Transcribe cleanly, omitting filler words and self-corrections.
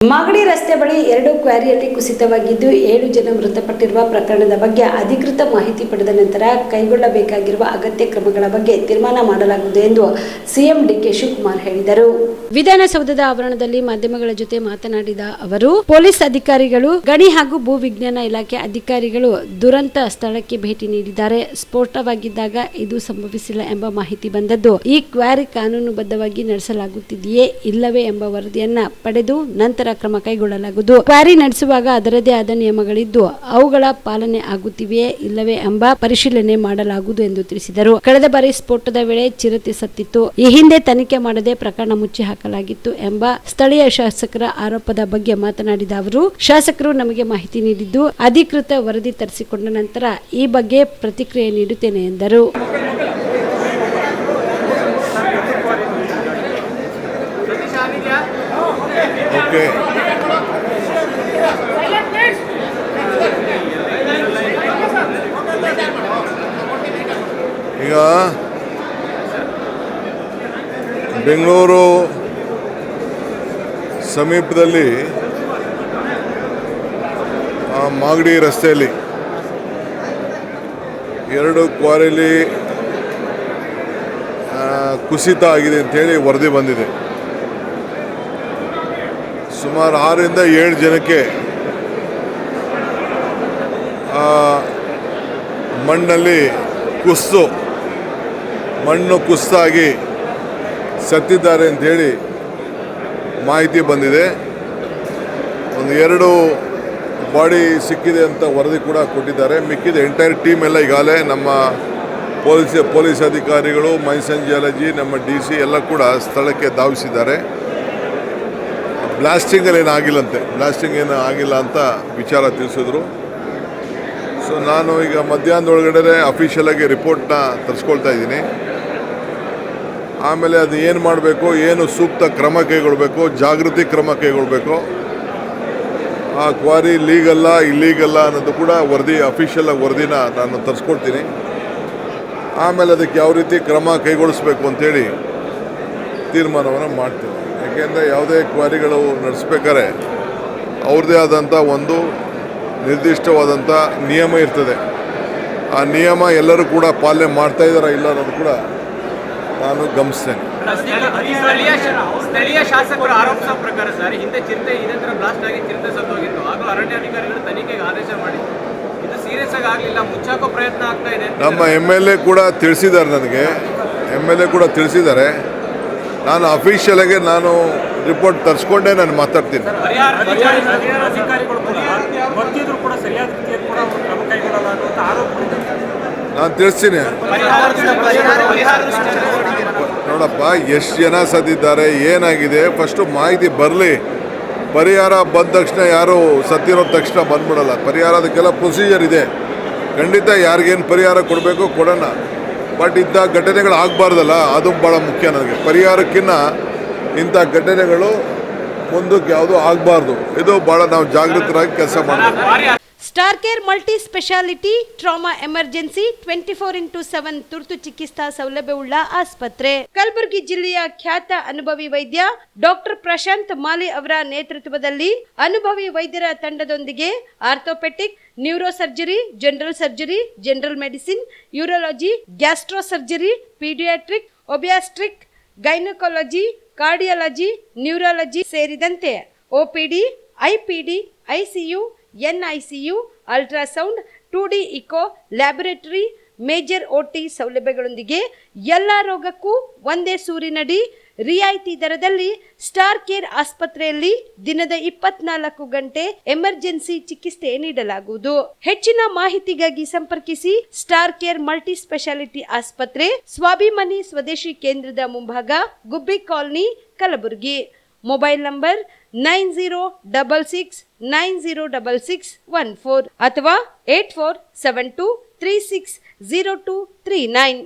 ಮಾಗಡಿ ರಸ್ತೆ ಬಳಿ 2 ಕ್ವಾರಿಯಲ್ಲಿ ಕುಸಿತವಾಗಿದ್ದು 7 ಜನ ಮೃತಪಟ್ಟಿರುವ ಪ್ರಕರಣದ ಬಗ್ಗೆ ಅಧಿಕೃತ ಮಾಹಿತಿ ಪಡೆದ ನಂತರ ಕೈಗೊಳ್ಳಬೇಕಾಗಿರುವ ಅಗತ್ಯ ಕ್ರಮಗಳ ಬಗ್ಗೆ ತೀರ್ಮಾನ ಮಾಡಲಾಗುವುದು ಎಂದು ಸಿಎಂ ಡಿಕೆ ಶಿವಕುಮಾರ್ ಹೇಳಿದರು. ವಿಧಾನಸೌಧದ ಆವರಣದಲ್ಲಿ ಮಾಧ್ಯಮಗಳ ಜೊತೆ ಮಾತನಾಡಿದ ಅವರು, ಪೊಲೀಸ್ ಅಧಿಕಾರಿಗಳು, ಗಣಿ ಹಾಗೂ ಭೂ ವಿಜ್ಞಾನ ಇಲಾಖೆ ಅಧಿಕಾರಿಗಳು ದುರಂತ ಸ್ಥಳಕ್ಕೆ ಭೇಟಿ ನೀಡಿದ್ದಾರೆ. ಸ್ಫೋಟವಾಗಿದ್ದಾಗ ಇದು ಸಂಭವಿಸಿಲ್ಲ ಎಂಬ ಮಾಹಿತಿ ಬಂದದ್ದು. ಈ ಕ್ವಾರಿ ಕಾನೂನುಬದ್ಧವಾಗಿ ನಡೆಸಲಾಗುತ್ತಿದೆಯೇ ಇಲ್ಲವೇ ಎಂಬ ವರದಿಯನ್ನ ಪಡೆದು ನಂತರ ಕ್ರಮ ಕೈಗೊಳ್ಳಲಾಗುವುದು. ಕ್ವಾರಿ ನಡೆಸುವಾಗ ಅದರದೇ ಆದ ನಿಯಮಗಳಿದ್ದು ಅವುಗಳ ಪಾಲನೆ ಆಗುತ್ತಿವೆಯೇ ಇಲ್ಲವೇ ಎಂಬ ಪರಿಶೀಲನೆ ಮಾಡಲಾಗುವುದು ಎಂದು ತಿಳಿಸಿದರು. ಕಳೆದ ಬಾರಿ ಸ್ಫೋಟದ ವೇಳೆ ಚಿರತೆ ಸತ್ತಿತ್ತು. ಈ ಹಿಂದೆ ತನಿಖೆ ಮಾಡದೆ ಪ್ರಕರಣ ಮುಚ್ಚಿ ಹಾಕಲಾಗಿತ್ತು ಎಂಬ ಸ್ಥಳೀಯ ಶಾಸಕರ ಆರೋಪದ ಬಗ್ಗೆ ಮಾತನಾಡಿದ ಅವರು, ಶಾಸಕರು ನಮಗೆ ಮಾಹಿತಿ ನೀಡಿದ್ದು ಅಧಿಕೃತ ವರದಿ ತರಿಸಿಕೊಂಡ ನಂತರ ಈ ಬಗ್ಗೆ ಪ್ರತಿಕ್ರಿಯೆ ನೀಡುತ್ತೇನೆ ಎಂದರು. ಓಕೆ, ಈಗ ಬೆಂಗಳೂರು ಸಮೀಪದಲ್ಲಿ ಮಾಗಡಿ ರಸ್ತೆಯಲ್ಲಿ 2 ಕ್ವಾರಿಯಲ್ಲಿ ಕುಸಿತ ಆಗಿದೆ ಅಂತೇಳಿ ವರದಿ ಬಂದಿದೆ. ಸುಮಾರು 6 ರಿಂದ 7 ಜನಕ್ಕೆ ಮಣ್ಣು ಕುಸಿತಾಗಿ ಸತ್ತಿದ್ದಾರೆ ಅಂಥೇಳಿ ಮಾಹಿತಿ ಬಂದಿದೆ. 2 ಬಾಡಿ ಸಿಕ್ಕಿದೆ ಅಂತ ವರದಿ ಕೂಡ ಕೊಟ್ಟಿದ್ದಾರೆ. ಮಿಕ್ಕಿದ ಎಂಟೈರ್ ಟೀಮ್ ಎಲ್ಲ ಈಗಾಗಲೇ ನಮ್ಮ ಪೊಲೀಸ್ ಅಧಿಕಾರಿಗಳು, ಮೈಸನ್ ಜಿಯಾಲಜಿ, ನಮ್ಮ DC ಎಲ್ಲ ಕೂಡ ಸ್ಥಳಕ್ಕೆ ಧಾವಿಸಿದ್ದಾರೆ. ಬ್ಲಾಸ್ಟಿಂಗ್ ಏನು ಆಗಿಲ್ಲ ಅಂತ ವಿಚಾರ ತಿಳಿಸಿದ್ರು. ಸೊ ನಾನು ಈಗ ಮಧ್ಯಾಹ್ನದೊಳಗಡೆ ಅಫಿಷಿಯಲ್ ಆಗಿ ರಿಪೋರ್ಟ್ನ ತರಿಸ್ಕೊಳ್ತಾ ಇದ್ದೀನಿ. ಆಮೇಲೆ ಅದು ಏನು ಮಾಡಬೇಕು, ಏನು ಸೂಕ್ತ ಕ್ರಮ ಕೈಗೊಳ್ಳಬೇಕು, ಜಾಗೃತಿ ಕ್ರಮ ಕೈಗೊಳ್ಳಬೇಕು, ಆ ಕ್ವಾರಿ ಲೀಗಲ್ಲ ಇಲ್ಲೀಗಲ್ಲ ಅನ್ನೋದು ಕೂಡ ಅಫಿಷಿಯಲ್ ಆಗಿ ವರದಿನ ನಾನು ತರಿಸ್ಕೊಳ್ತೀನಿ. ಆಮೇಲೆ ಅದಕ್ಕೆ ಯಾವ ರೀತಿ ಕ್ರಮ ಕೈಗೊಳಿಸ್ಬೇಕು ಅಂತೇಳಿ ತೀರ್ಮಾನವನ್ನು ಮಾಡ್ತೀನಿ. ಯಾಕೆಂದರೆ ಯಾವುದೇ ಕ್ವಾರಿಗಳು ನಡೆಸ್ಬೇಕಾದ್ರೆ ಅವ್ರದ್ದೇ ಆದಂಥ ಒಂದು ನಿರ್ದಿಷ್ಟವಾದಂಥ ನಿಯಮ ಇರ್ತದೆ. ಆ ನಿಯಮ ಎಲ್ಲರೂ ಕೂಡ ಪಾಲನೆ ಮಾಡ್ತಾ ಇದ್ದಾರಾ ಇಲ್ಲ ಅನ್ನೋದು ಕೂಡ ನಾನು ಗಮನಿಸ್ತೇನೆ. ಸ್ಥಳೀಯ ಶಾಸಕರು ಆರೋಪಿಸುವ ಪ್ರಕಾರ ಸರ್, ಹಿಂದೆ ಚಿರತೆ ಇದೇ ಥರ ಬ್ಲಾಸ್ಟ್ ಆಗಿ ಚಿರತೆ ಸತ್ತೋಗಿತ್ತು. ಹಾಗೂ ಅರಣ್ಯಾಧಿಕಾರಿಗಳು ತನಿಖೆಗೆ ಆದೇಶ ಮಾಡಿ ಇದು ಸೀರಿಯಸ್ ಆಗಿ ಆಗಲಿಲ್ಲ, ಮುಚ್ಚಾಕೋ ಪ್ರಯತ್ನ ಆಗ್ತಾ ಇದೆ. ನಮ್ಮ MLA ಕೂಡ ತಿಳಿಸಿದ್ದಾರೆ. ನಾನು ಅಫಿಷಿಯಲ್ ಆಗಿ ನಾನು ರಿಪೋರ್ಟ್ ತರಿಸ್ಕೊಂಡೇ ನಾನು ಮಾತಾಡ್ತೀನಿ. ನಾನು ತಿಳಿಸ್ತೀನಿ. ನೋಡಪ್ಪ, ಎಷ್ಟು ಜನ ಸತ್ತಿದ್ದಾರೆ, ಏನಾಗಿದೆ, ಫಸ್ಟು ಮಾಹಿತಿ ಬರಲಿ. ಪರಿಹಾರ ಬಂದ ತಕ್ಷಣ ಯಾರು ಸತ್ತಿರೋ ತಕ್ಷಣ ಬಂದ್ಬಿಡಲ್ಲ. ಪರಿಹಾರ ಅದಕ್ಕೆಲ್ಲ ಪ್ರೊಸೀಜರ್ ಇದೆ. ಖಂಡಿತ ಯಾರಿಗೇನು ಪರಿಹಾರ ಕೊಡಬೇಕು ಕೊಡೋಣ. ಬಟ್ ಇಂಥ ಘಟನೆಗಳು ಆಗಬಾರ್ದಲ್ಲ, ಅದು ಭಾಳ ಮುಖ್ಯ ನನಗೆ. ಪರಿಹಾರಕ್ಕಿಂತ ಇಂಥ ಘಟನೆಗಳು ಮುಂದಕ್ಕೆ ಯಾವುದೂ ಆಗಬಾರ್ದು. ಇದು ಭಾಳ ನಾವು ಜಾಗೃತರಾಗಿ ಕೆಲಸ ಮಾಡಬೇಕು. Star care multi speciality trauma emergency 24x7 ತುರ್ತು ಚಿಕಿತ್ಸಾ ಸೌಲಭ್ಯವುಳ್ಳ ಆಸ್ಪತ್ರೆ. ಕಲಬುರಗಿ ಜಿಲ್ಲೆಯ ಖ್ಯಾತ ಅನುಭವಿ ವೈದ್ಯ ಡಾಕ್ಟರ್ ಪ್ರಶಾಂತ್ ಮಾಲಿ ಅವರ ನೇತೃತ್ವದಲ್ಲಿ ಅನುಭವಿ ವೈದ್ಯರ ತಂಡದೊಂದಿಗೆ orthopaedic, neuro surgery, general surgery, general medicine, urology, gastro surgery, paediatric, obstetric, gynaecology, cardiology, neurology ಸೇರಿದಂತೆ OPD, IPD, ICU, NICU, ultrasound, 2D echo, laboratory, major OT ಸೌಲಭ್ಯಗಳೊಂದಿಗೆ ಎಲ್ಲ ರೋಗಕ್ಕೂ ಒಂದೇ ಸೂರಿನಡಿ ರಿಯಾಯಿತಿ ದರದಲ್ಲಿ ಸ್ಟಾರ್ ಕೇರ್ ಆಸ್ಪತ್ರೆಯಲ್ಲಿ ದಿನದ 24 ಗಂಟೆ ಎಮರ್ಜೆನ್ಸಿ ಚಿಕಿತ್ಸೆ ನೀಡಲಾಗುವುದು. ಹೆಚ್ಚಿನ ಮಾಹಿತಿಗಾಗಿ ಸಂಪರ್ಕಿಸಿ ಸ್ಟಾರ್ ಕೇರ್ ಮಲ್ಟಿ ಸ್ಪೆಷಾಲಿಟಿ ಆಸ್ಪತ್ರೆ, ಸ್ವಾಭಿಮಾನಿ ಸ್ವದೇಶಿ ಕೇಂದ್ರದ ಮುಂಭಾಗ, ಗುಬ್ಬಿ ಕಾಲನಿ, ಕಲಬುರಗಿ. ಮೊಬೈಲ್ ನಂಬರ್ 9066906614 ಅಥವಾ 8472360239.